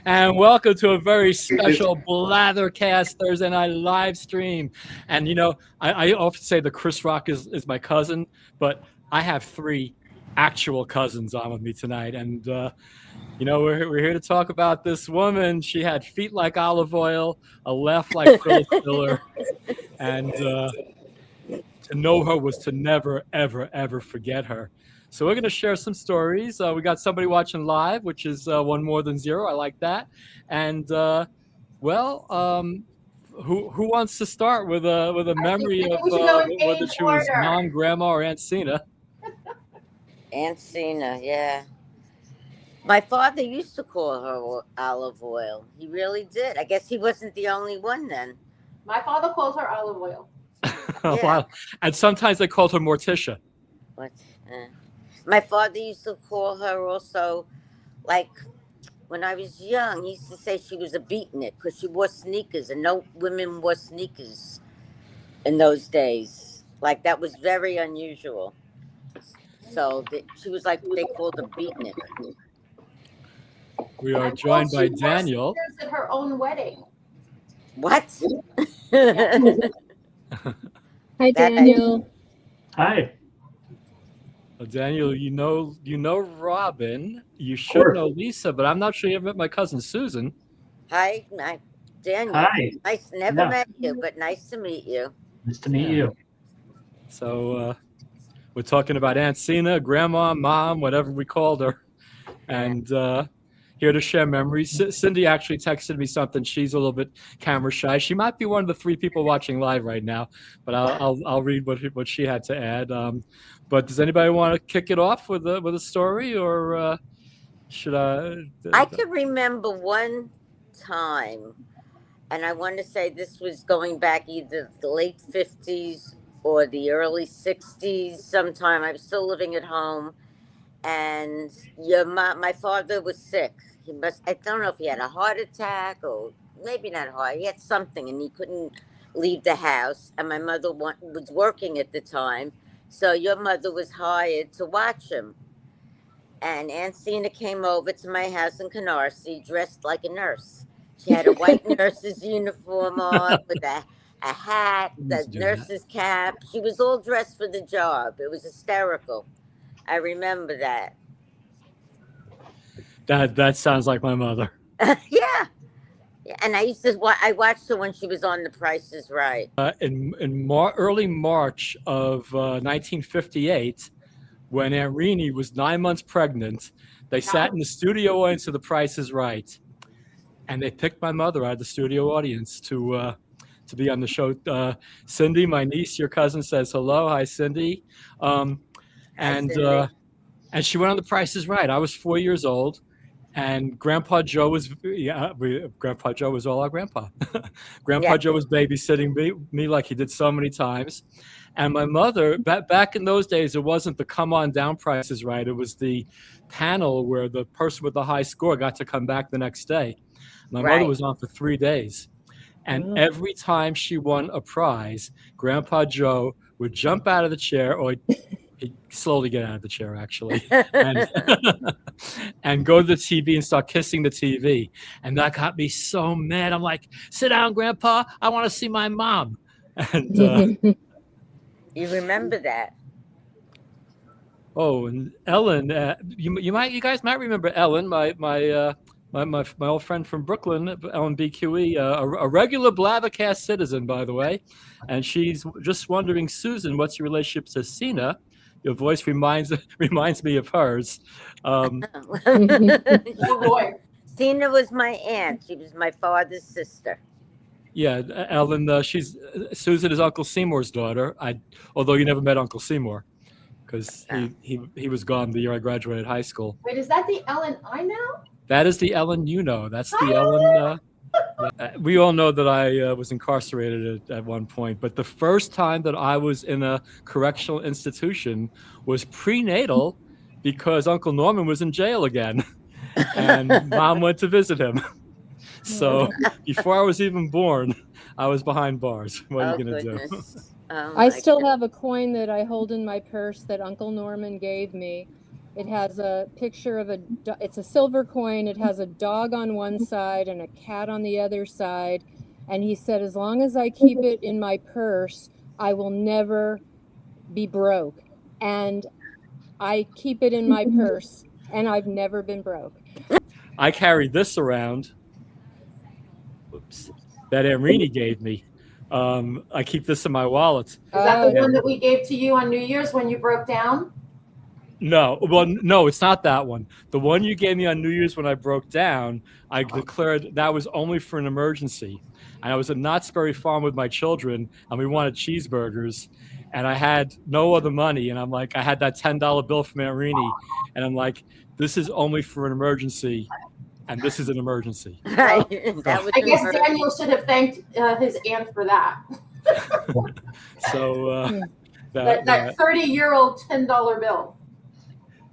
And welcome to a very special Blathercast Thursday night live stream. And I often say that Chris Rock is my cousin, but I have three actual cousins on with me tonight. And we're here to talk about this woman. She had feet like olive oil, a laugh like Phyllis Diller, and to know her was to never, ever, ever forget her. So we're going to share some stories. We got somebody watching live, which is one more than zero. I like that. And well, who wants to start with a memory of we should go in whether age she was order. mom, grandma, or Aunt Seena? Aunt Seena, yeah. My father used to call her olive oil. He really did. I guess he wasn't the only one then. My father calls her olive oil. Yeah. Wow. And sometimes they called her Morticia. What? My father used to call her also, like, when I was young, he used to say she was a beatnik because she wore sneakers, and no women wore sneakers in those days. Like, that was very unusual. So she was like what they called a beatnik. We are joined by Daniel. She wore sneakers at her own wedding. What? Hi, Daniel. Hi. Well, Daniel, you know Robin. You should know Lisa, but I'm not sure you ever met my cousin Susan. Hi, Daniel. Hi. Nice. Never met you, but nice to meet you. Nice to meet you. So we're talking about Aunt Seena, Grandma, Mom, whatever we called her, and here to share memories. Cindy actually texted me something. She's a little bit camera shy. She might be one of the three people watching live right now, but I'll read what she had to add. But does anybody want to kick it off with a story, or should I? I can remember one time, and I want to say this was going back either the late 50s or the early 60s sometime. I was still living at home, and my father was sick. I don't know if he had a heart attack or maybe not heart. He had something, and he couldn't leave the house, and my mother was working at the time. So your mother was hired to watch him. And Aunt Seena came over to my house in Canarsie dressed like a nurse. She had a white nurse's uniform on with a hat, the nurse's cap. She was all dressed for the job. It was hysterical. I remember that. That sounds like my mother. Yeah. And I watched her when she was on The Price is Right. In early March of 1958, when Aunt Renee was 9 months pregnant, they sat in the studio audience of The Price is Right, and they picked my mother out of the studio audience to be on the show. Cindy, my niece, your cousin, says hello. Hi, Cindy. And she went on The Price is Right. I was 4 years old. And Grandpa Joe was, Grandpa Joe was all our grandpa. Grandpa Joe was babysitting me like he did so many times. And my mother, back in those days, it wasn't the come on down Price is Right. It was the panel where the person with the high score got to come back the next day. My mother was on for 3 days. And every time she won a prize, Grandpa Joe would jump out of the chair, or he'd slowly get out of the chair, actually, and go to the TV and start kissing the TV. And that got me so mad. I'm like, sit down, Grandpa. I want to see my mom. And you remember that? Oh, and Ellen, you guys might remember Ellen, my old friend from Brooklyn, Ellen BQE, a regular Blathercast citizen, by the way. And she's just wondering, Susan, what's your relationship to Seena? Your voice reminds me of hers. Oh boy. Seena was my aunt. She was my father's sister. Yeah, Ellen. Susan is Uncle Seymour's daughter. Although you never met Uncle Seymour, because he was gone the year I graduated high school. Wait, is that the Ellen I know? That is the Ellen you know. That's the Ellen. We all know that I was incarcerated at one point, but the first time that I was in a correctional institution was prenatal, because Uncle Norman was in jail again, and Mom went to visit him. So before I was even born, I was behind bars. What are you going to do? I still have a coin that I hold in my purse that Uncle Norman gave me. It has a picture of it's a silver coin. It has a dog on one side and a cat on the other side. And he said, as long as I keep it in my purse, I will never be broke. And I keep it in my purse, and I've never been broke. I carry this around. Oops, that Amrini gave me. I keep this in my wallet. Is that the Yeah. one that we gave to you on New Year's when you broke down? No, well, no, it's not that one. The one you gave me on New Year's when I broke down, I declared that was only for an emergency. And I was at Knott's Berry Farm with my children, and we wanted cheeseburgers, and I had no other money. And I'm like, I had that $10 bill from Aunt Rini, and I'm like, this is only for an emergency, and this is an emergency. That was I guess an Daniel should have thanked his aunt for that. So That 30-year-old $10 bill.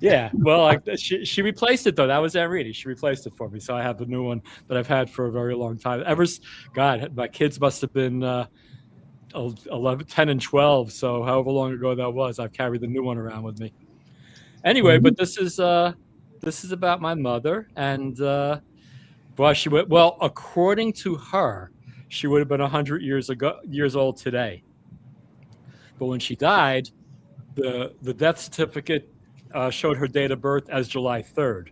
yeah, well, she replaced it though. That was Aunt Rita. She replaced it for me, so I have the new one that I've had for a very long time. God, my kids must have been 11, 10, and 12. So however long ago that was, I've carried the new one around with me. Anyway, but this is about my mother, and well, according to her, she would have been 100 years old today. But when she died, the death certificate showed her date of birth as July 3rd.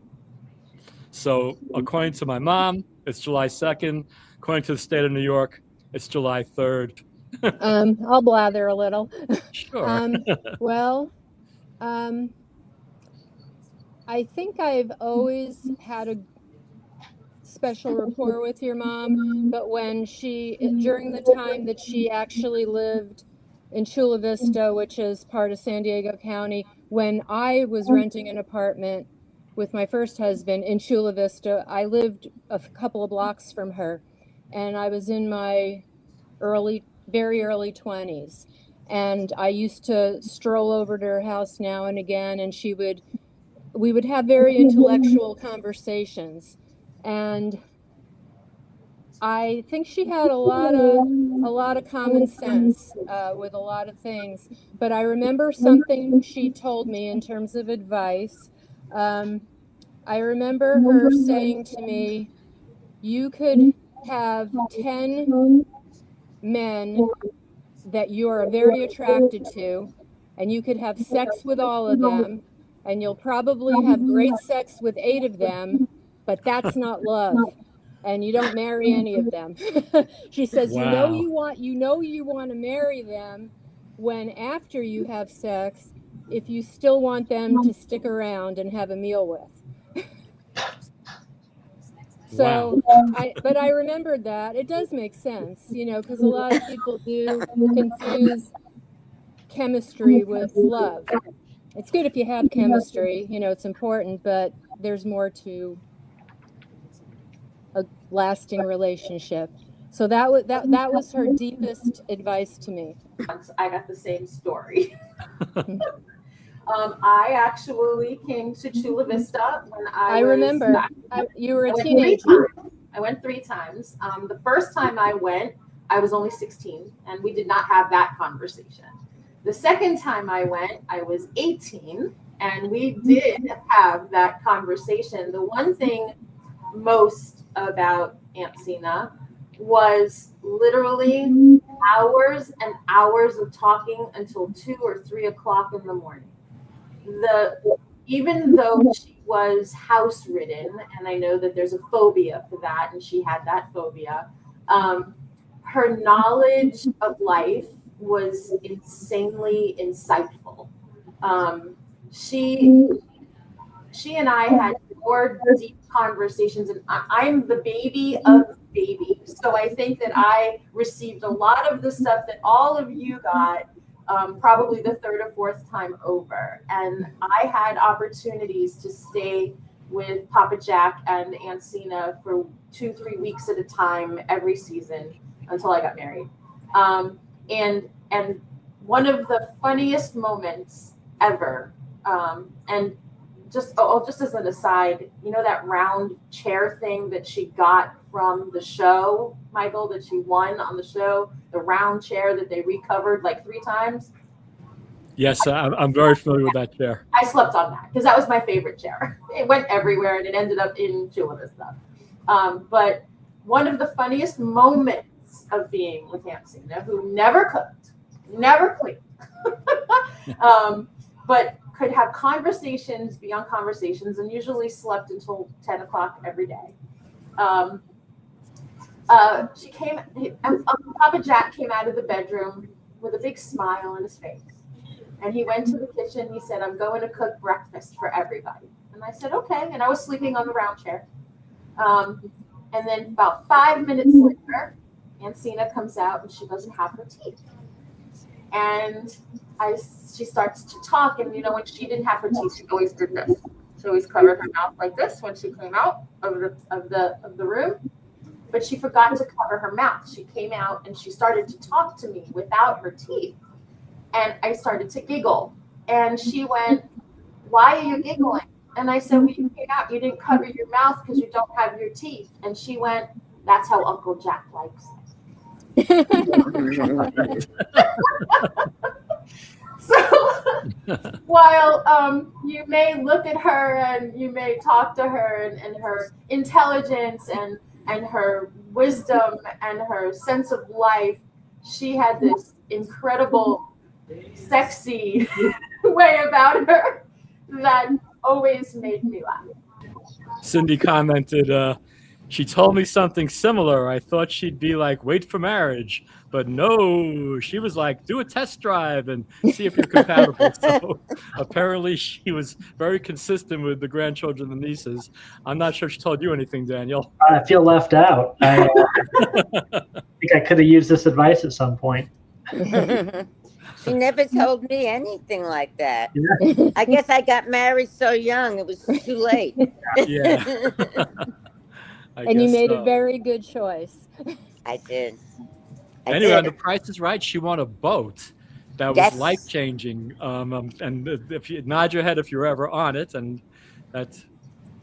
So according to my mom, it's July 2nd. According to the state of New York, it's July 3rd. I'll blather a little. Sure. Well, I think I've always had a special rapport with your mom, but during the time that she actually lived in Chula Vista, which is part of San Diego County, when I was renting an apartment with my first husband in Chula Vista, I lived a couple of blocks from her, and I was in my very early 20s. And I used to stroll over to her house now and again, and we would have very intellectual conversations. And I think she had a lot of common sense with a lot of things. But I remember something she told me in terms of advice. I remember her saying to me, you could have 10 men that you are very attracted to, and you could have sex with all of them, and you'll probably have great sex with 8 of them, but that's not love. And you don't marry any of them. She says, Wow. you want to marry them when after you have sex, if you still want them to stick around and have a meal with. So, Wow. but I remembered that. It does make sense, because a lot of people do confuse chemistry with love. It's good if you have chemistry, it's important, but there's more to a lasting relationship. So that was her deepest advice to me. I got the same story. I actually came to Chula Vista when I remember. You were a teenager. I went 3 times. The first time I went, I was only 16, and we did not have that conversation. The second time I went, I was 18, and we did have that conversation. The one thing most about Aunt Seena was literally hours and hours of talking until 2 or 3 o'clock in the morning. Even though she was house ridden, and I know that there's a phobia for that, and she had that phobia, her knowledge of life was insanely insightful. She and I had more deep conversations, and I'm the baby of babies. So I think that I received a lot of the stuff that all of you got probably the 3rd or 4th time over. And I had opportunities to stay with Papa Jack and Aunt Seena for 2-3 weeks at a time every season until I got married. And one of the funniest moments ever, and just as an aside, that round chair thing that she got from the show, Michael, that she won on the show, the round chair that they recovered like 3 times. Yes, I'm very familiar with that chair. I slept on that because that was my favorite chair. It went everywhere and it ended up in Shula's stuff. But one of the funniest moments of being with Aunt Seena, who never cooked, never cleaned, but could have conversations beyond conversations and usually slept until 10 o'clock every day. She came, Papa Jack came out of the bedroom with a big smile on his face. And he went to the kitchen. He said, I'm going to cook breakfast for everybody. And I said, okay. And I was sleeping on the round chair. And then about 5 minutes later, Aunt Seena comes out and she doesn't have her teeth. And she starts to talk. And, when she didn't have her teeth, she always did this. She always covered her mouth like this when she came out of the room. But she forgot to cover her mouth. She came out and she started to talk to me without her teeth. And I started to giggle. And she went, why are you giggling? And I said, when you came out, you didn't cover your mouth because you don't have your teeth. And she went, that's how Uncle Jack likes it. So while you may look at her and you may talk to her and her intelligence and her wisdom and her sense of life, she had this incredible, sexy way about her that always made me laugh. Cindy commented, she told me something similar. I thought she'd be like, wait for marriage. But no, she was like, do a test drive and see if you're compatible. So apparently she was very consistent with the grandchildren and nieces. I'm not sure she told you anything, Daniel. I feel left out. I think I could have used this advice at some point. She never told me anything like that. Yeah. I guess I got married so young, it was too late. Yeah. And you made a very good choice. I did. Anyway, on The Price is Right, she won a boat that was Yes. life-changing. And if you nod your head if you're ever on it, and that's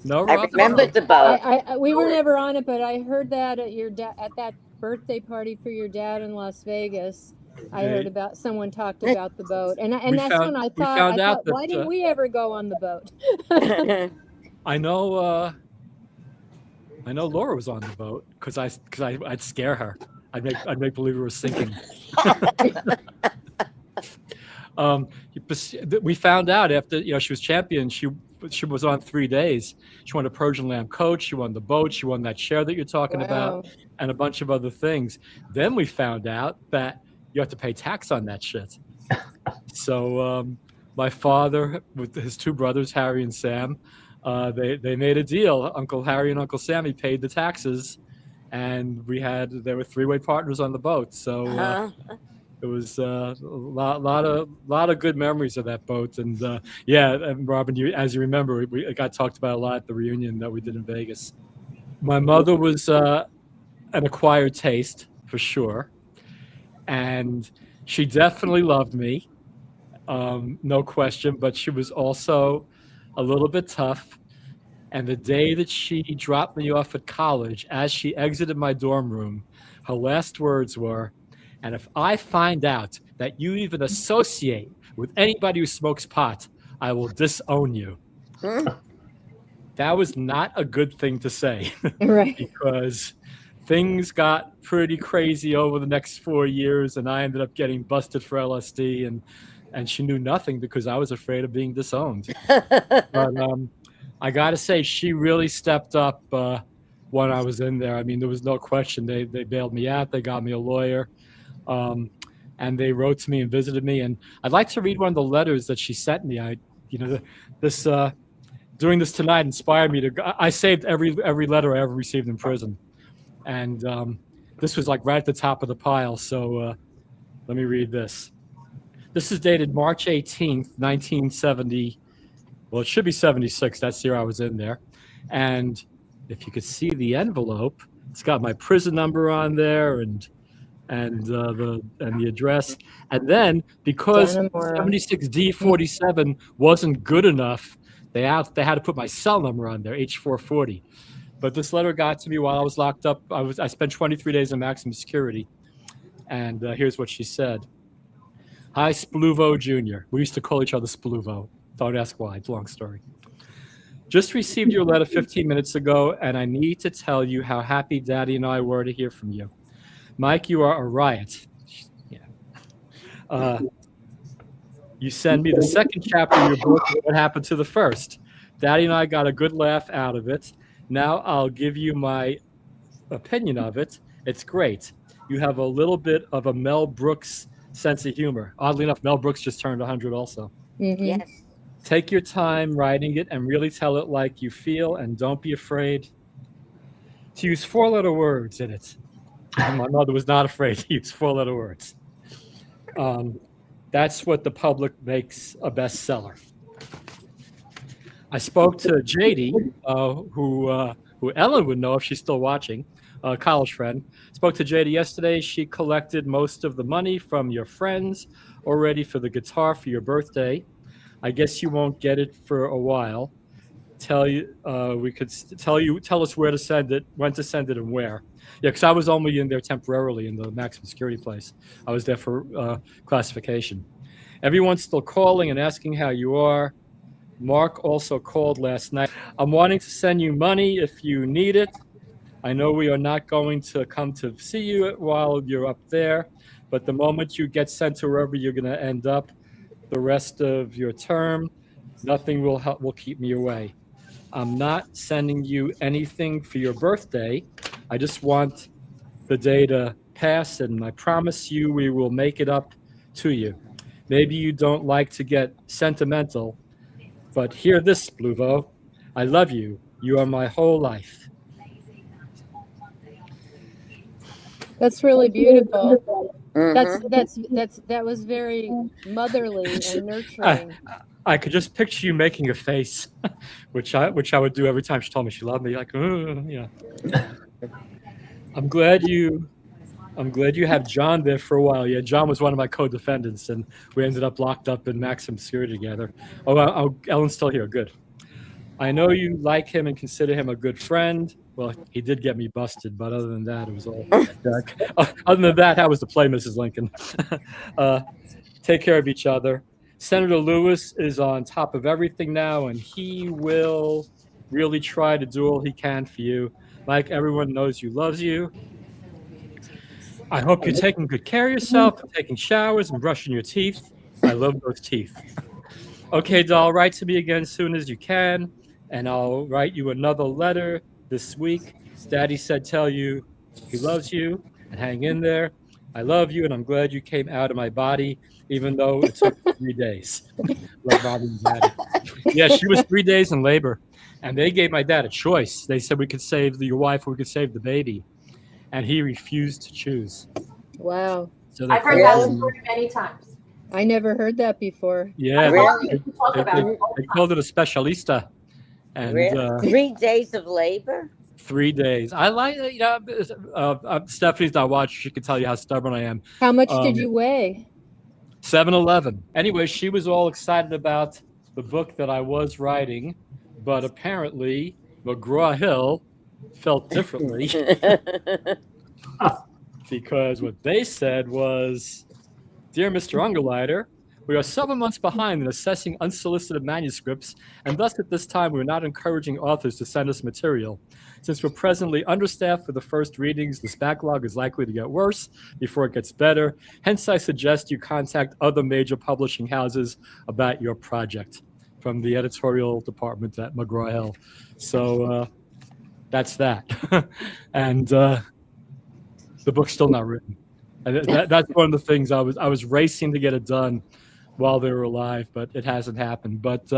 no. I remembered the boat. We were never on it, but I heard that at that birthday party for your dad in Las Vegas. I heard about someone talked about the boat, and that's when I thought, why didn't we ever go on the boat? I know Laura was on the boat because I'd scare her. I'd make believe we were sinking. We found out after she was champion. She was on 3 days. She won a Persian lamb coach. She won the boat. She won that chair that you're talking about, and a bunch of other things. Then we found out that you have to pay tax on that shit. So my father, with his two brothers, Harry and Sam, they made a deal. Uncle Harry and Uncle Sammy paid the taxes, and there were three-way partners on the boat. So it was a lot of good memories of that boat. And and Robin, as you remember, it got talked about a lot at the reunion that we did in Vegas. My mother was an acquired taste for sure, and she definitely loved me, no question. But she was also a little bit tough. And the day that she dropped me off at college, as she exited my dorm room, her last words were, "And if I find out that you even associate with anybody who smokes pot, I will disown you." That was not a good thing to say, Right? Because things got pretty crazy over the next 4 years, and I ended up getting busted for LSD, and she knew nothing because I was afraid of being disowned. But I got to say, she really stepped up when I was in there. I mean, there was no question. They bailed me out. They got me a lawyer. And they wrote to me and visited me. And I'd like to read one of the letters that she sent me. Doing this tonight inspired me to. I saved every letter I ever received in prison, and this was like right at the top of the pile. So let me read this. This is dated March 18th, 1970. Well, it should be 76. That's the year I was in there. And if you could see the envelope, it's got my prison number on there and the address. And then because 76D47 wasn't good enough, they had to put my cell number on there, H440. But this letter got to me while I was locked up. I spent 23 days in maximum security. And here's what she said. Hi, Spluvo Jr. We used to call each other Spluvo. Don't ask why. It's a long story. Just received your letter 15 minutes ago, and I need to tell you how happy Daddy and I were to hear from you. Mike, you are a riot. Yeah. You send me the second chapter of your book, What Happened to the First. Daddy and I got a good laugh out of it. Now I'll give you my opinion of it. It's great. You have a little bit of a Mel Brooks sense of humor. Oddly enough, Mel Brooks just turned 100 also. Yes. Take your time writing it and really tell it like you feel, and don't be afraid to use 4-letter words in it. My mother was not afraid to use 4-letter words. That's what the public makes a bestseller. I spoke to JD, who Ellen would know if she's still watching, a college friend. Spoke to JD yesterday. She collected most of the money from your friends already for the guitar for your birthday. I guess you won't get it for a while. Tell us where to send it, when to send it, and where. Yeah, because I was only in there temporarily in the maximum security place. I was there for classification. Everyone's still calling and asking how you are. Mark also called last night. I'm wanting to send you money if you need it. I know we are not going to come to see you while you're up there, but the moment you get sent to wherever you're going to end up, the rest of your term, nothing will keep me away. I'm not sending you anything for your birthday. I just want the day to pass, and I promise you we will make it up to you. Maybe you don't like to get sentimental, but hear this, Spluvo. I love you. You are my whole life. That's really beautiful. Mhm. That was very motherly and nurturing. I could just picture you making a face, which I would do every time she told me she loved me. Like, yeah. I'm glad you have John there for a while. Yeah, John was one of my co-defendants, and we ended up locked up in maximum security together. Oh, Ellen's still here. Good. I know you like him and consider him a good friend. Well, he did get me busted, but other than that, it was all. Other than that, how was the play, Mrs. Lincoln? Take care of each other. Senator Lewis is on top of everything now, and he will really try to do all he can for you. Mike, everyone knows you loves you. I hope you're taking good care of yourself, taking showers and brushing your teeth. I love those teeth. Okay, doll, write to me again as soon as you can, and I'll write you another letter this week. Daddy said tell you he loves you and hang in there. I love you, and I'm glad you came out of my body, even though it took 3 days. Love, Mommy and Daddy. Yeah, she was 3 days in labor, and they gave my dad a choice. They said we could save your wife or we could save the baby, and he refused to choose. Wow. So I've heard that story many times. I never heard that before. Yeah, Really? they called it a specialista. And Really? 3 days of labor? 3 days. I like, Stephanie's not watching. She can tell you how stubborn I am. How much did you weigh? 7'11". Anyway, she was all excited about the book that I was writing, but apparently McGraw-Hill felt differently because what they said was, "Dear Mr. Ungerleider, we are 7 months behind in assessing unsolicited manuscripts, and thus at this time we're not encouraging authors to send us material. Since we're presently understaffed for the first readings, this backlog is likely to get worse before it gets better. Hence, I suggest you contact other major publishing houses about your project." From the editorial department at McGraw-Hill. So that's that. And the book's still not written. And that's one of the things I was racing to get it done while they were alive, but it hasn't happened. But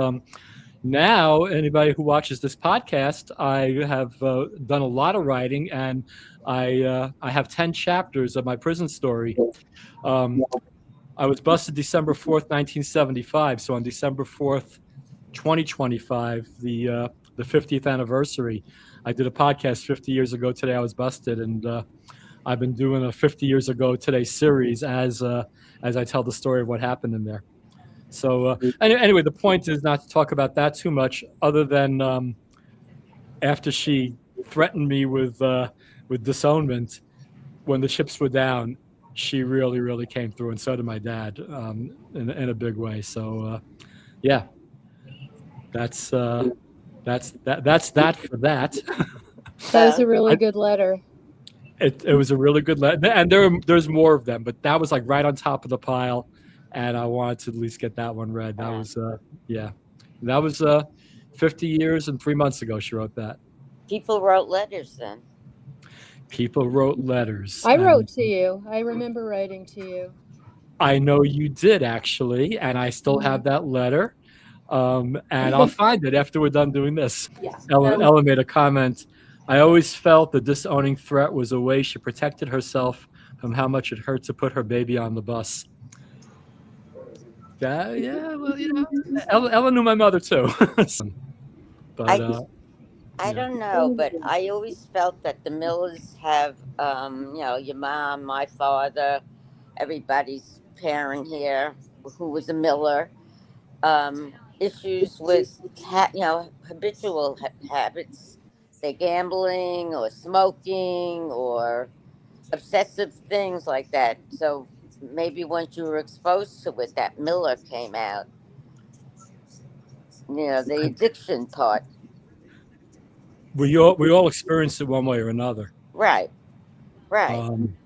now, anybody who watches this podcast, I have done a lot of writing, and I have 10 chapters of my prison story. I was busted December 4th, 1975. So on December 4th, 2025, the 50th anniversary, I did a podcast 50 years ago today. I was busted, and I've been doing a 50 years ago today series as I tell the story of what happened in there. So anyway, the point is not to talk about that too much, other than after she threatened me with disownment when the chips were down, she really, really came through, and so did my dad, in a big way. So, yeah, that's that for that. That was a really good letter. It was a really good letter, and there's more of them, but that was like right on top of the pile, and I wanted to at least get that one read. That was yeah, that was 50 years and 3 months ago. She wrote that. People wrote letters then. People wrote letters. I wrote to you. I remember writing to you. I know you did, actually, and I still have that letter. And I'll find it after we're done doing this. Yes. Ella made a comment. I always felt the disowning threat was a way she protected herself from how much it hurt to put her baby on the bus. Yeah, well, you know, Ella knew my mother too. But I don't know, but I always felt that the Millers have, you know, your mom, my father, everybody's parent here who was a Miller, issues with, you know, habitual habits, say gambling or smoking or obsessive things like that. So maybe once you were exposed to it, that Miller came out. You know, the addiction part. we all experienced it one way or another. Right. Um,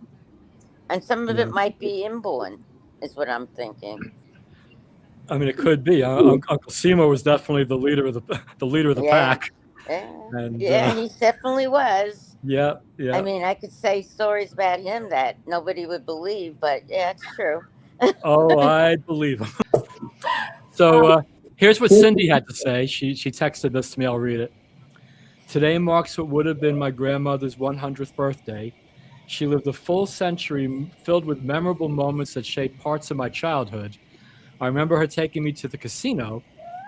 And some of yeah. it might be inborn, is what I'm thinking. I mean, it could be. Uncle Seema was definitely the leader of the pack. Yeah, And, yeah, he definitely was. Yeah. I mean, I could say stories about him that nobody would believe, but yeah, it's true. Oh, I believe him. So here's what Cindy had to say. She texted this to me. I'll read it. Today marks what would have been my grandmother's 100th birthday. She lived a full century filled with memorable moments that shaped parts of my childhood. I remember her taking me to the casino,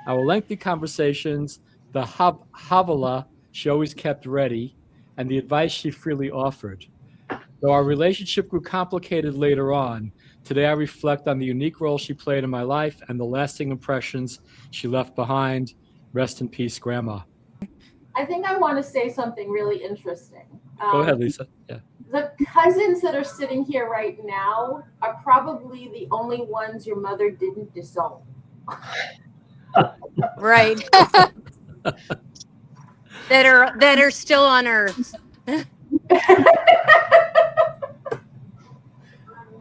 our lengthy conversations, the havala she always kept ready, and the advice she freely offered. Though our relationship grew complicated later on, today I reflect on the unique role she played in my life and the lasting impressions she left behind. Rest in peace, Grandma. I think I want to say something really interesting. Go ahead, Lisa. Yeah. The cousins that are sitting here right now are probably the only ones your mother didn't disown. Right. that are still on Earth.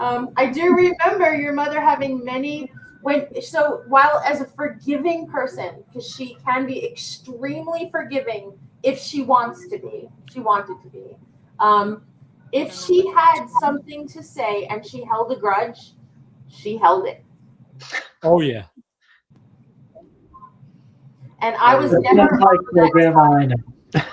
I do remember your mother having many while as a forgiving person, because she can be extremely forgiving if she wanted to be. If she had something to say and she held a grudge, she held it. Oh yeah. And I was never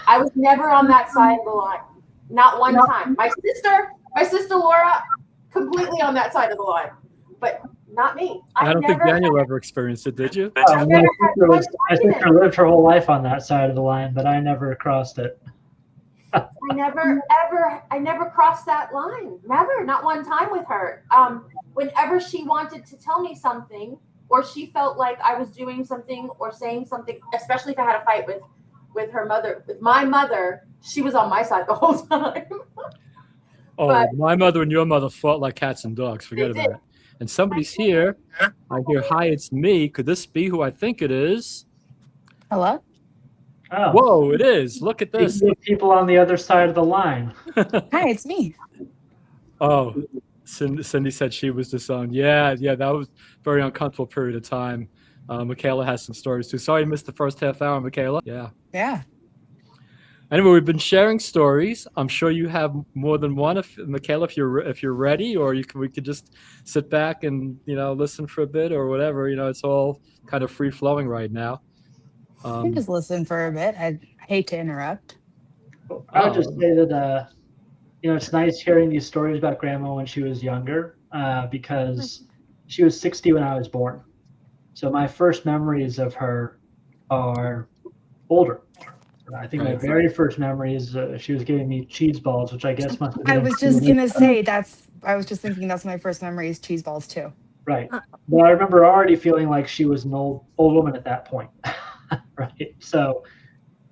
I was never on that side of the line. Not one time. My sister Laura, completely on that side of the line. But not me. I don't think Daniel ever experienced it, did you? My sister lived her whole life on that side of the line, but I never crossed it. I never crossed that line. Never, not one time with her. Whenever she wanted to tell me something, or she felt like I was doing something or saying something, especially if I had a fight with her mother, with my mother, she was on my side the whole time. But my mother and your mother fought like cats and dogs. Forget about it. And somebody's here. I hear, hi, it's me. Could this be who I think it is? Hello? Oh. Whoa, it is. Look at this. People on the other side of the line. Hi, it's me. Oh, Cindy said she was disowned. Yeah, that was a very uncomfortable period of time. Michaela has some stories too. Sorry you missed the first half hour, Michaela. Yeah. Anyway, we've been sharing stories. I'm sure you have more than one. Michaela, if you're ready, or we could just sit back and listen for a bit or whatever. It's all kind of free flowing right now. You can just listen for a bit. I hate to interrupt. I would just say that it's nice hearing these stories about Grandma when she was younger, because she was 60 when I was born. So my first memories of her are older. I think my very first memory is she was giving me cheese balls, which I guess must have been. I was just gonna say I was just thinking that's my first memory is cheese balls too. Right, but I remember already feeling like she was an old woman at that point. Right, so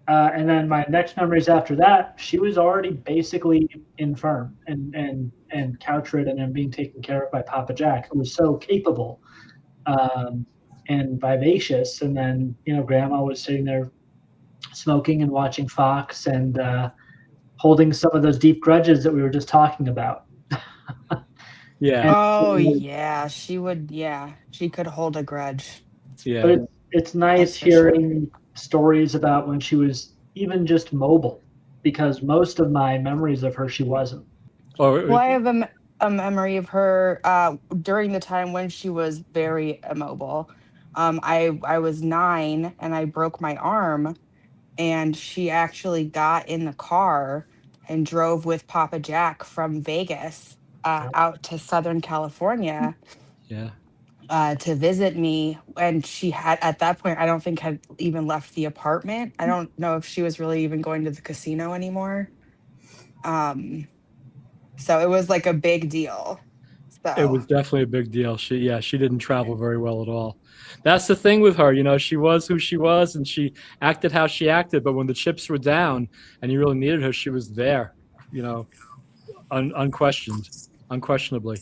And then my next memories after that, she was already basically infirm and couch ridden and being taken care of by Papa Jack, who was so capable and vivacious. And then, Grandma was sitting there smoking and watching Fox and holding some of those deep grudges that we were just talking about. Yeah. Oh yeah, she would. Yeah, she could hold a grudge. Yeah. But it's nice That's for sure. hearing stories about when she was even just mobile, because most of my memories of her, she wasn't. Well, I have a memory of her during the time when she was very immobile. I was 9 and I broke my arm, and she actually got in the car and drove with Papa Jack from Vegas out to Southern California Yeah. to visit me. And she had, at that point, I don't think had even left the apartment. I don't know if she was really even going to the casino anymore. So it was like a big deal. It So was definitely a big deal. She didn't travel very well at all. That's the thing with her, she was who she was and she acted how she acted, but when the chips were down and you really needed her, she was there, unquestionably.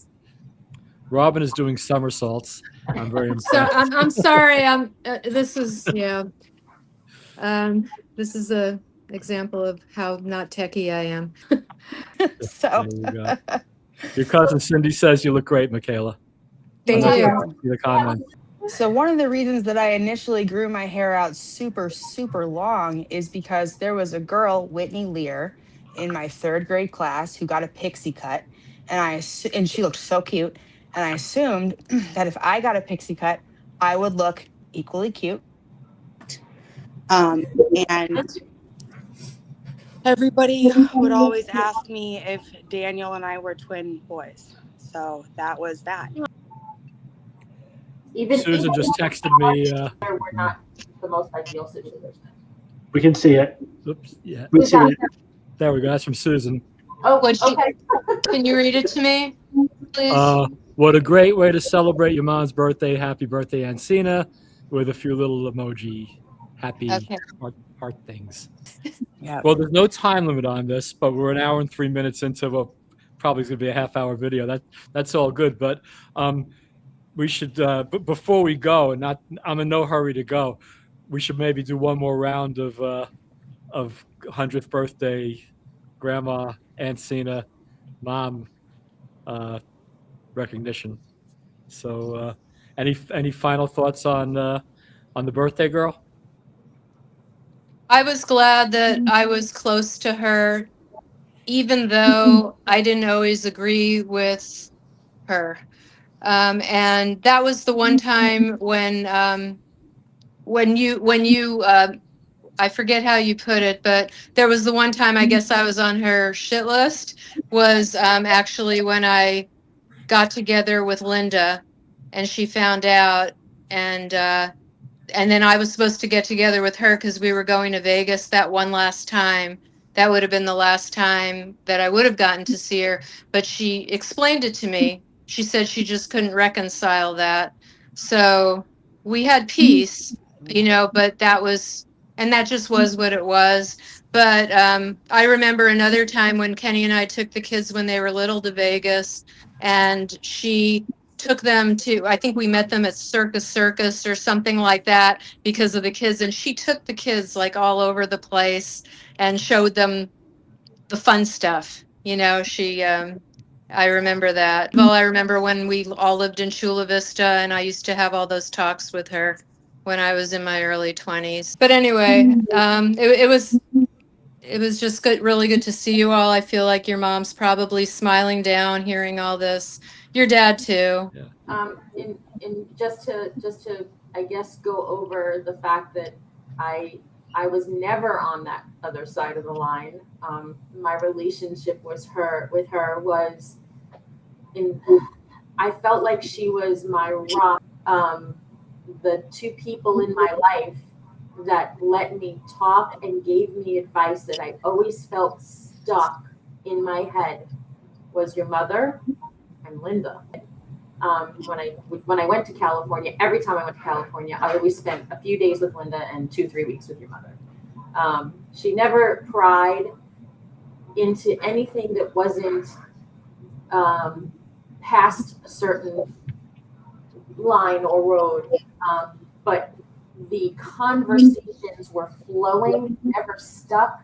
Robin is doing somersaults. I'm very So impressed. I'm sorry. This is a example of how not techie I am. so There you go. Your cousin Cindy says you look great, Michaela. thank I'm you. not see the comment. So one of the reasons that I initially grew my hair out super, super long is because there was a girl, Whitney Lear, in my 3rd grade class who got a pixie cut, and she looked so cute. And I assumed that if I got a pixie cut, I would look equally cute. And everybody would always ask me if Daniel and I were twin boys. So that was that. Susan just texted me. We're not the most ideal situation. We can see it. Oops. Yeah. We see it. There we go. That's from Susan. Oh, What'd she- okay. Can you read it to me, please? What a great way to celebrate your mom's birthday. Happy birthday, Aunt Seena, with a few little emoji, happy Okay. heart things. Yeah. Well, there's no time limit on this, but we're an hour and 3 minutes into what probably is going to be a half-hour video. That's all good, but we should before we go, and I'm in no hurry to go. We should maybe do one more round of 100th birthday, Grandma, Aunt Seena, Mom recognition. So, any final thoughts on the birthday girl? I was glad that I was close to her, even though I didn't always agree with her. And that was the one time when you I forget how you put it, but there was the one time I guess I was on her shit list was actually when I got together with Linda and she found out and then I was supposed to get together with her because we were going to Vegas that one last time. That would have been the last time that I would have gotten to see her. But she explained it to me. She said she just couldn't reconcile that. So we had peace, but that just was what it was. But I remember another time when Kenny and I took the kids when they were little to Vegas, and she took them to, I think we met them at Circus or something like that because of the kids. And she took the kids like all over the place and showed them the fun stuff. I remember that. Well, I remember when we all lived in Chula Vista and I used to have all those talks with her when I was in my early 20s. But anyway, it was just good, really good to see you all. I feel like your mom's probably smiling down, hearing all this. Your dad too. In just to I guess go over the fact that I was never on that other side of the line. My relationship with her was I felt like she was my rock. The 2 people in my life that let me talk and gave me advice that I always felt stuck in my head was your mother and Linda. When I went to California, every time I went to California, I always spent a few days with Linda and 2-3 weeks with your mother. She never pried into anything that wasn't past a certain line or road. But the conversations were flowing, never stuck.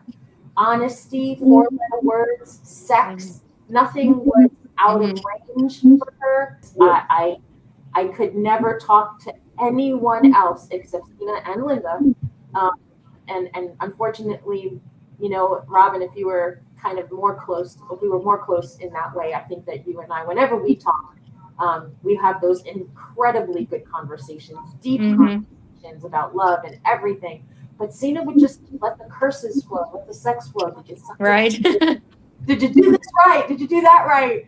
Honesty, 4-letter words, sex, nothing was out of range for her. I could never talk to anyone else except Seena and Linda. And unfortunately, Robin, if you were kind of more close, if we were more close in that way, I think that you and I, whenever we talk, we have those incredibly good conversations, deep conversations about love and everything. But Seena would just let the curses flow, let the sex flow. Did you do this right? Did you do that right?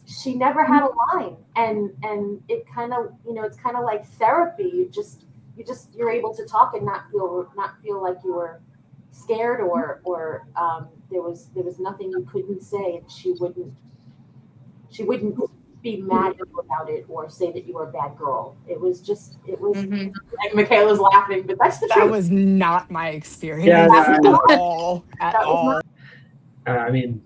She never had a line, and it kind of, it's kind of like therapy. You're able to talk and not feel like you were scared or there was nothing you couldn't say, and she wouldn't be mad about it or say that you were a bad girl. It was like Michaela's laughing, but that's the truth. That was not my experience Yeah, no, at all. At all. I mean,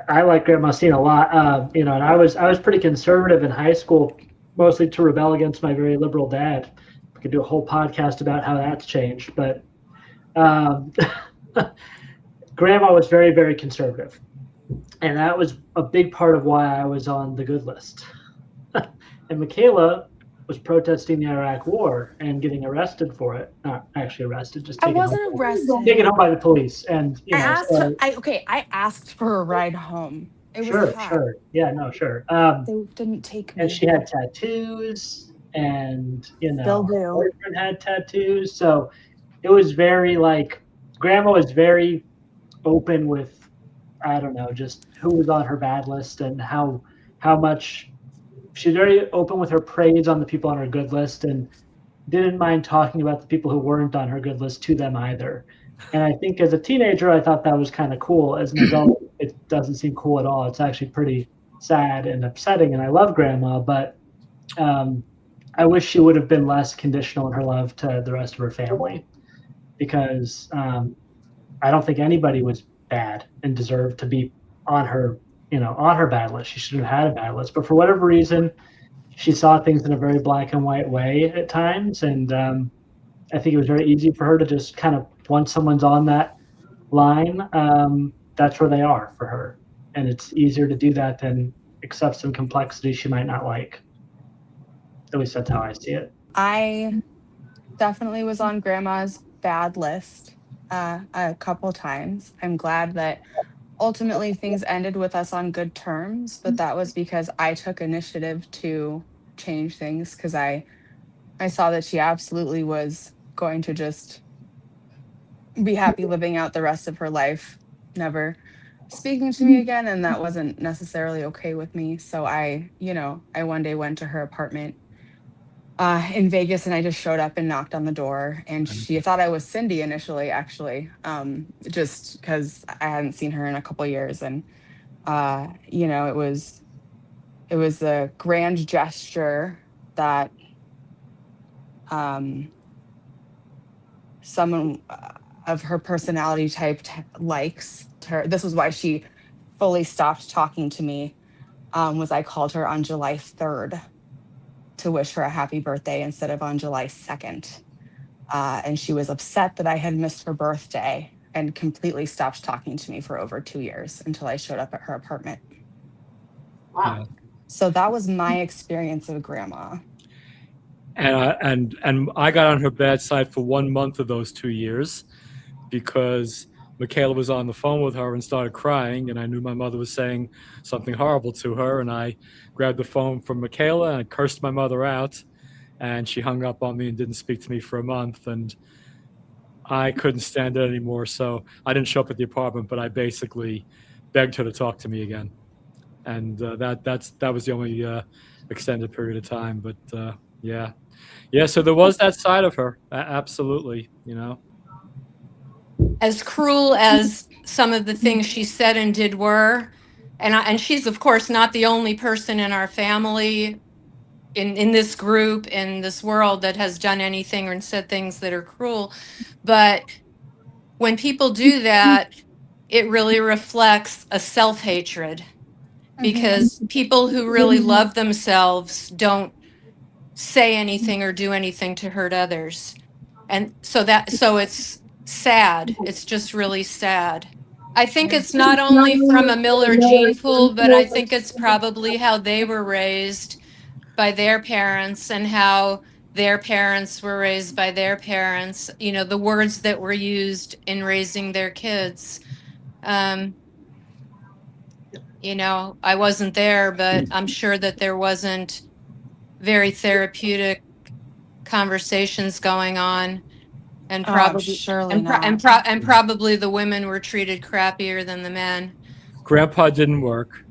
I like Grandma Seena a lot. And I was pretty conservative in high school, mostly to rebel against my very liberal dad. We could do a whole podcast about how that's changed, but Grandma was very, very conservative, and that was a big part of why I was on the good list. And Michaela was protesting the Iraq War and getting arrested for it. Not actually arrested, just I taken wasn't home, arrested. taken home by the police. And I asked for a ride home. It was sure, hot. sure, yeah, no, sure. They didn't take me. And she had tattoos, and Still do. her boyfriend had tattoos. So it was very like Grandma was very open with, I don't know, just who was on her bad list and how much she's very open with her praise on the people on her good list, and didn't mind talking about the people who weren't on her good list to them either. And I think as a teenager, I thought that was kind of cool. As an adult, it doesn't seem cool at all. It's actually pretty sad and upsetting. And I love Grandma, but I wish she would have been less conditional in her love to the rest of her family, because I don't think anybody was bad and deserved to be on her, on her bad list. She shouldn't have had a bad list, but for whatever reason, she saw things in a very black and white way at times, and I think it was very easy for her to just kind of, once someone's on that line, that's where they are for her, and it's easier to do that than accept some complexity she might not like. At least that's how I see it. I definitely was on Grandma's bad list a couple times. I'm glad that ultimately things ended with us on good terms, but that was because I took initiative to change things, because I saw that she absolutely was going to just be happy living out the rest of her life, never speaking to me again, and that wasn't necessarily okay with me. So I one day went to her apartment in Vegas, and I just showed up and knocked on the door, and she thought I was Cindy initially, actually, just because I hadn't seen her in a couple years. And it was a grand gesture that someone of her personality type likes her. This was why she fully stopped talking to me, was I called her on July 3rd to wish her a happy birthday instead of on July 2nd. And she was upset that I had missed her birthday and completely stopped talking to me for over 2 years until I showed up at her apartment. Wow. Yeah. So that was my experience of Grandma. And I got on her bad side for 1 month of those 2 years, because Michaela was on the phone with her and started crying, and I knew my mother was saying something horrible to her, and I grabbed the phone from Michaela and I cursed my mother out, and she hung up on me and didn't speak to me for a month, and I couldn't stand it anymore. So I didn't show up at the apartment, but I basically begged her to talk to me again, and that was the only extended period of time. But yeah. So there was that side of her, absolutely. As cruel as some of the things she said and did were, and she's of course not the only person in our family, in this group, in this world, that has done anything or said things that are cruel, but when people do that, it really reflects a self-hatred, because people who really love themselves don't say anything or do anything to hurt others. And so it's sad. It's just really sad. I think it's not only from a Miller gene pool, but I think it's probably how they were raised by their parents and how their parents were raised by their parents, you know, the words that were used in raising their kids. Um, you know, I wasn't there, but I'm sure that there wasn't very therapeutic conversations going on, and probably Surely not. and probably the women were treated crappier than the men. Grandpa didn't work.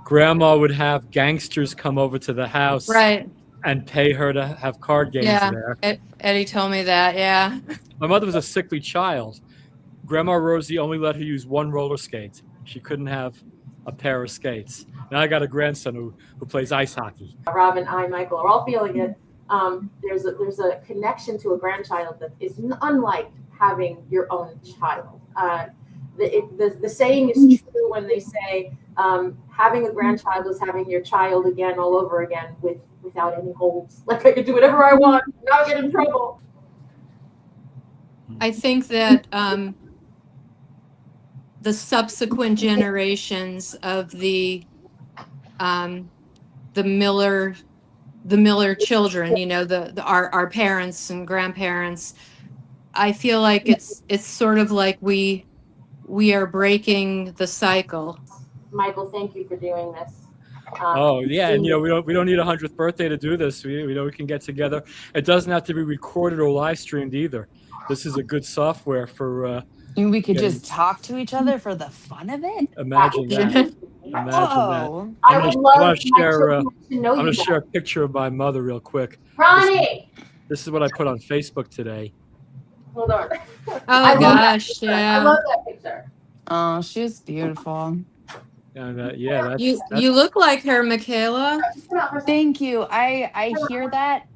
Grandma would have gangsters come over to the house Right. and pay her to have card games Yeah. there. Eddie told me that. Yeah. My mother was a sickly child. Grandma Rosie only let her use one roller skate. She couldn't have a pair of skates. Now I got a grandson who plays ice hockey. Rob and I, Michael, are all feeling it. There's a connection to a grandchild that is unlike having your own child. The saying is true when they say having a grandchild is having your child again all over again without any holds. Like I could do whatever I want, not get in trouble. I think that the subsequent generations of the Miller children, you know, our parents and grandparents, I feel like it's sort of like we are breaking the cycle. Michael, thank you for doing this. Oh yeah, and you know we don't need a 100th birthday to do this. We know we can get together. It doesn't have to be recorded or live streamed either. This is a good software for. We could just talk to each other for the fun of it. Imagine that. Imagine Oh, that. I would love my children to know I'm you going to share a guys. picture of my mother real quick. Ronnie, This is what I put on Facebook today. hold on. Oh I love gosh, that picture. I yeah. love that picture. oh, she's beautiful. And yeah, that's, You look like her, Michaela. Come out for a second. Thank you. I hear that.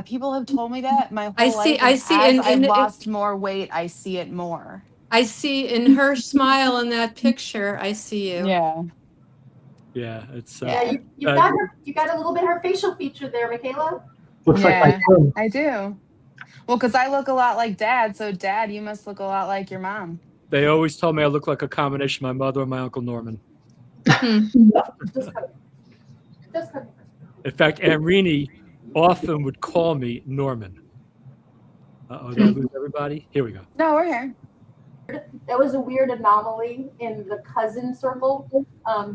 People have told me that my whole I see- life. I and see, As and- I've and it- lost more weight, I see it more. I see in her smile in that picture, I see you. Yeah. yeah, it's. Yeah, you got a little bit of her facial feature there, Michaela. Looks like my Yeah. twin. I do. Well, because I look a lot like Dad, so Dad, you must look a lot like your mom. They always told me I look like a combination of my mother and my Uncle Norman. Just cut it. Just cut it. In fact, Aunt Rini often would call me Norman. Uh-oh, did I lose everybody? Here we go. No, we're here. That was a weird anomaly in the cousin circle,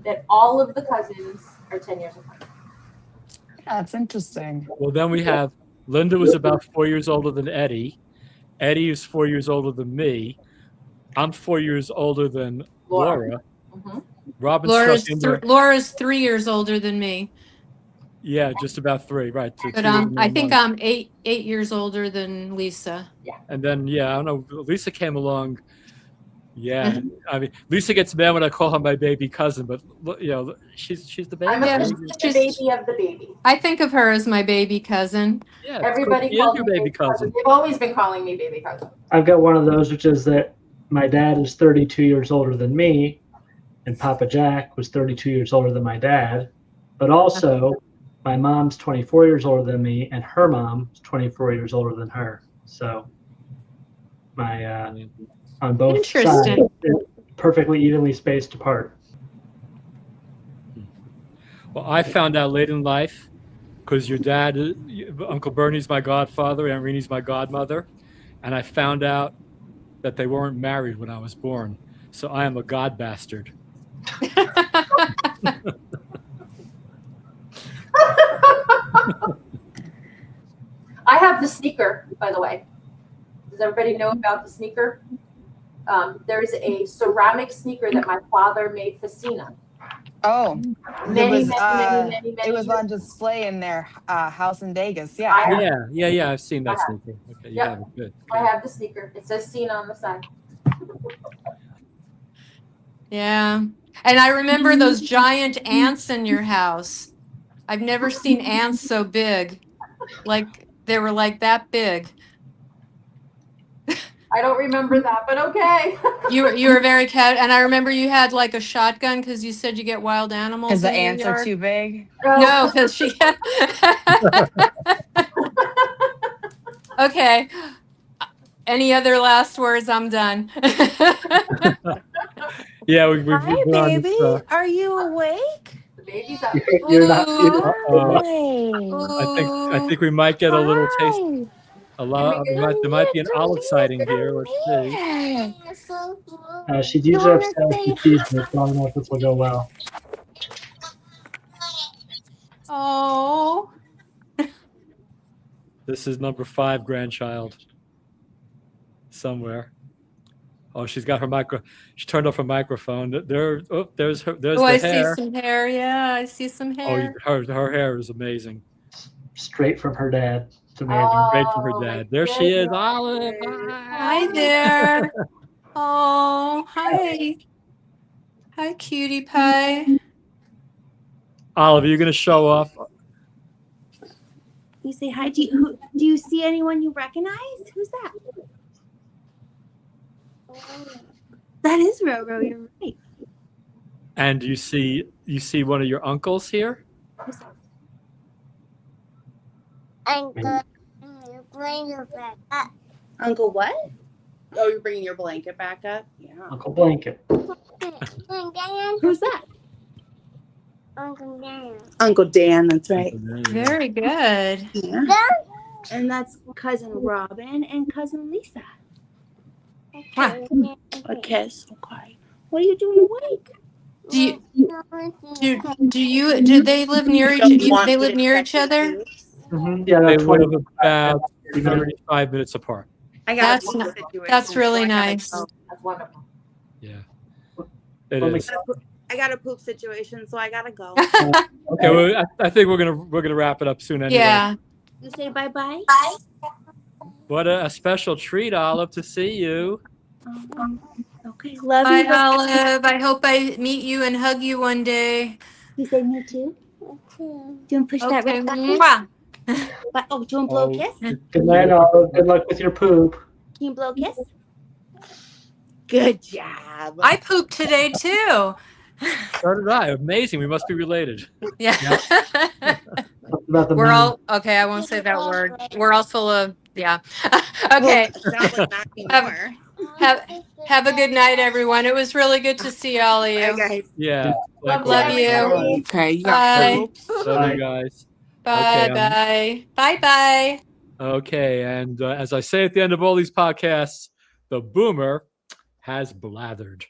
that all of the cousins are 10 years apart. Yeah, that's interesting. Well, then we have Linda was about 4 years older than Eddie. Eddie is 4 years older than me. I'm 4 years older than Laura. Mhm. Robin's Laura's 3 years older than me, yeah, just about three, right? but I think I'm 8 years older than Lisa. And then I don't know. Lisa came along. Yeah, I mean, Lisa gets mad when I call her my baby cousin, but you know, she's the baby. I'm Yeah, the baby of the baby. I think of her as my baby cousin. Yeah, Everybody she is calls your me baby cousin. They've always been calling me baby cousin. I've got one of those, which is that my dad is 32 years older than me, and Papa Jack was 32 years older than my dad. But also, my mom's 24 years older than me, and her mom's 24 years older than her. So, my on both sides, Interesting. they're perfectly evenly spaced apart. Well, I found out late in life because your dad, Uncle Bernie's my godfather, Aunt Reni's my godmother, and I found out that they weren't married when I was born. So I am a god bastard. I have the sneaker, by the way. Does everybody know about the sneaker? There's a ceramic sneaker that my father made for Seena. Oh, Many, it was, many it was years on display in their house in Vegas. Yeah. Yeah. I've seen that sneaker. Okay, you Yep. have it. Good. I have the sneaker. It says Seena on the side. Yeah. And I remember those giant ants in your house. I've never seen ants so big. Like they were like that big. I don't remember that, but okay. You were very cat, and I remember you had like a shotgun because you said you get wild animals. Because the in your ants are yard. too big. No, because she. Okay. Any other last words? I'm done. Yeah, we've Hi, been on baby. this. Are you awake? The baby's up. You're not. I think we might get a little taste. Hi. There might be an olive sighting here. Let's see. She's You usually wanna upset if say she sees me, so I don't know if this will go well. Oh. This is number 5 grandchild. Somewhere. Oh, she's got her micro. She turned off her microphone. There's her. There's Oh, the I hair. see some hair. Yeah, I see some hair. Oh, her hair is amazing. Straight from her dad. It's amazing. Great from her Oh, dad. my There she is, goodness. Olive. Hi there. Oh, hi. Hi, cutie pie. Olive, are you going to show off? You say hi. Do you see anyone you recognize? Who's that? That is Roro. You're right. And you see one of your uncles here? Uncle what? Oh, you're bringing your blanket back up? Yeah. Uncle Blanket. Who's that? Uncle Dan, that's right. Very good. Yeah. And that's cousin Robin and cousin Lisa. Huh. A kiss. Okay. What are you doing awake? Do they live near they live near each other? Yeah, They they're 20. live about 35 minutes apart. I got That's a not- situation, That's really so I gotta nice. go. That's wonderful. Yeah. It Well, is. I got a poop situation, so I gotta go. Okay, well, I think we're gonna wrap it up soon anyway. Yeah. You say bye bye. What a special treat, Olive, to see you. Okay. Love Hi, you. Olive. I hope I meet you and hug you one day. You say me too. Do you want to push that Okay. red button? Mwah. Oh, do you want to blow a Oh, kiss? good night, Olive. Good luck with your poop. Can you blow a kiss? Good job. I pooped today too. So did I. Amazing. We must be related. Yeah. About the We're moon. all okay. I won't say that word. We're all full of yeah. Okay. Sounds like not anymore. Have a good night, everyone. It was really good to see all of you. Guys. Yeah. Love Love you. you. everybody. Okay. You Bye. Love you guys. Bye. Okay, Bye. Bye. Bye. Okay, and as I say at the end of all these podcasts, the boomer has blathered.